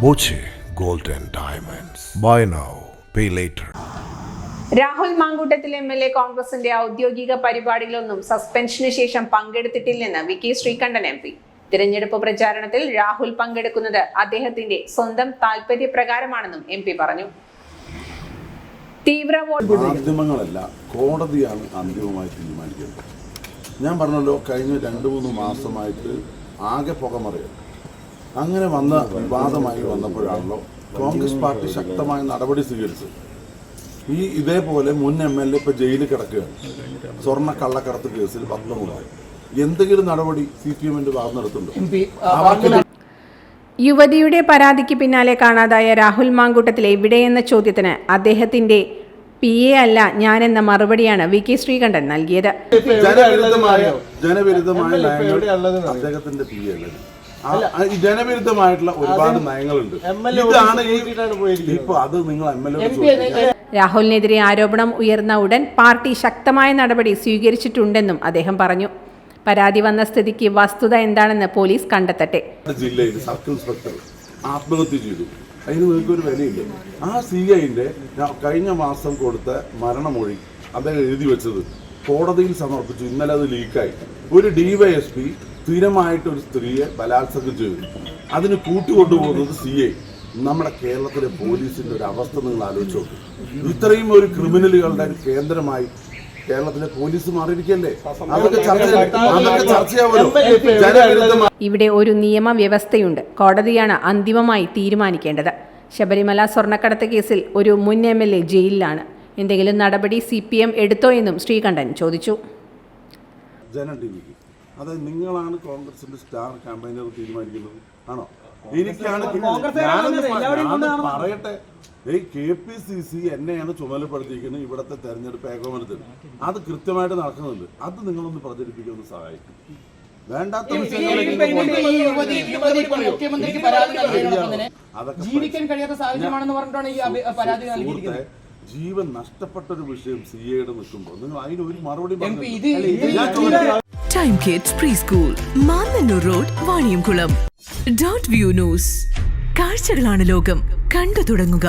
Boche Gold and Diamonds. Buy now, pay later. Rahul Mamkootathil MLA കോൺഗ്രസിന്റെ ഔദ്യോഗിക പരിപാടികളൊന്നും സസ്പെൻഷന് ശേഷം പങ്കെടുത്തിട്ടില്ലെന്ന് വി.കെ. ശ്രീകണ്ഠൻ എം.പി. തിരഞ്ഞെടുപ്പ് പ്രചാരണത്തിൽ രാഹുൽ പങ്കെടുക്കുന്നത് അദ്ദേഹത്തിന്റെ സ്വന്തം താൽപര്യപ്രകാരമാണെന്നും എം.പി. പറഞ്ഞു. മാധ്യമങ്ങളല്ല, കോടതിയാണ് അന്തിമമായി തീരുമാനിക്കുന്നത്. ഞാൻ പറഞ്ഞല്ലോ, കഴിഞ്ഞ 2-3 മാസമായിട്ട് ആകെ പുകമറിയാം. അങ്ങനെ വന്ന വിവാദമായി വന്നപ്പോഴാണല്ലോ കോൺഗ്രസ് പാർട്ടി ശക്തമായ നടപടി സ്വീകരിച്ചത്. ഇതേപോലെ മുൻ എം.എൽ.എ ഇപ്പോൾ ജയിലിൽ കിടക്കുകയാണ്. സ്വർണ്ണ കള്ളക്കടത്ത് കേസിൽ 10 മുതൽ എന്തെങ്കിലും നടപടി CPM-ന്റെ ഭാഗത്തുനിന്നെടുത്തുണ്ടോ? യുവതിയുടെ പരാതിക്ക് പിന്നാലെ കാണാതായ രാഹുൽ മാങ്കൂട്ടത്തിൽ എവിടെയെന്ന ചോദ്യത്തിന് അദ്ദേഹത്തിന്റെ PA അല്ല ഞാനെന്ന മറുപടിയാണ് വി.കെ. ശ്രീകണ്ഠൻ നൽകിയത്. ജനവിരുദ്ധമായ അദ്ദേഹത്തിന്റെ PA അല്ല. ജനവിരുദ്ധമായിട്ടുള്ള ഒരുപാട് നയങ്ങളുണ്ട്. ഇതാണ് ഇപ്പൊ അത് നിങ്ങൾ എം.എൽ.എ. രാഹുലിനെതിരെ ആരോപണം ഉയർന്ന ഉടൻ പാർട്ടി ശക്തമായ നടപടി സ്വീകരിച്ചിട്ടുണ്ടെന്നും അദ്ദേഹം പറഞ്ഞു. പരാതി വന്ന സ്ഥിതിക്ക് വസ്തുത എന്താണെന്ന് പോലീസ് കണ്ടെത്തട്ടെ. ജില്ലയിൽ സർക്കിൾ ഇൻസ്പെക്ടർ ആത്മഹത്യ ചെയ്തു. അതിന് നിങ്ങൾക്കൊരു വിലയില്ല. ആ CIന്റെ കഴിഞ്ഞ മാസം കൊടുത്ത മരണമൊഴി അദ്ദേഹം എഴുതി വെച്ചത് കോടതിയിൽ സമർപ്പിച്ചു. ഇന്നലെ അത് ലീക്കായി. ഒരു DYSP സ്ഥിരമായിട്ടൊരു സ്ത്രീയെ ബലാത്സംഗം ചെയ്തു. അതിന് കൂട്ടുകൊണ്ടുപോകുന്നത് CI. നമ്മുടെ കേരളത്തിലെ പോലീസിന്റെ ഒരു അവസ്ഥ നിങ്ങൾ ആലോചിച്ച് നോക്കും. ഇത്രയും ഒരു ക്രിമിനലുകളുടെ കേന്ദ്രമായി കേരളത്തിലെ പോലീസ് മാറിയിരിക്കല്ലേ? അതൊക്കെ ചർച്ചയാവുമല്ലോ. ഇവിടെ ഒരു നിയമവ്യവസ്ഥയുണ്ട്. കോടതിയാണ് അന്തിമമായി തീരുമാനിക്കേണ്ടത്. ശബരിമല സ്വർണ്ണക്കടത്ത് കേസിൽ ഒരു മുൻ MLA ജയിലിലാണ്. എന്തെങ്കിലും നടപടി CPM എടുത്തോ എന്നും ശ്രീകണ്ഠൻ ചോദിച്ചു. അതായത് നിങ്ങളാണ് കോൺഗ്രസിന്റെ സ്റ്റാർ ക്യാമ്പയിനർ തീരുമാനിക്കുന്നത് ആണോ? എനിക്കാണ് പറയട്ടെ, KPCC എന്നെയാണ് ചുമതലപ്പെടുത്തിയിരിക്കുന്നത് ഇവിടുത്തെ തെരഞ്ഞെടുപ്പ് ഏകോപനത്തിന്. അത് കൃത്യമായിട്ട് നടക്കുന്നുണ്ട്. അത് നിങ്ങളൊന്ന് പ്രചരിപ്പിക്കുന്ന സഹായിക്കും. വേണ്ടാത്ത സുഹൃത്തെ, ജീവൻ നഷ്ടപ്പെട്ടൊരു വിഷയം CAയുടെ നിൽക്കുമ്പോൾ നിങ്ങൾ അതിനൊരു മറുപടി പറഞ്ഞു. Time Kids Preschool, Mannannur road, Vaniyamkulam. .view news. കാഴ്ചകളാണ് ലോകം, കണ്ടു തുടങ്ങുക.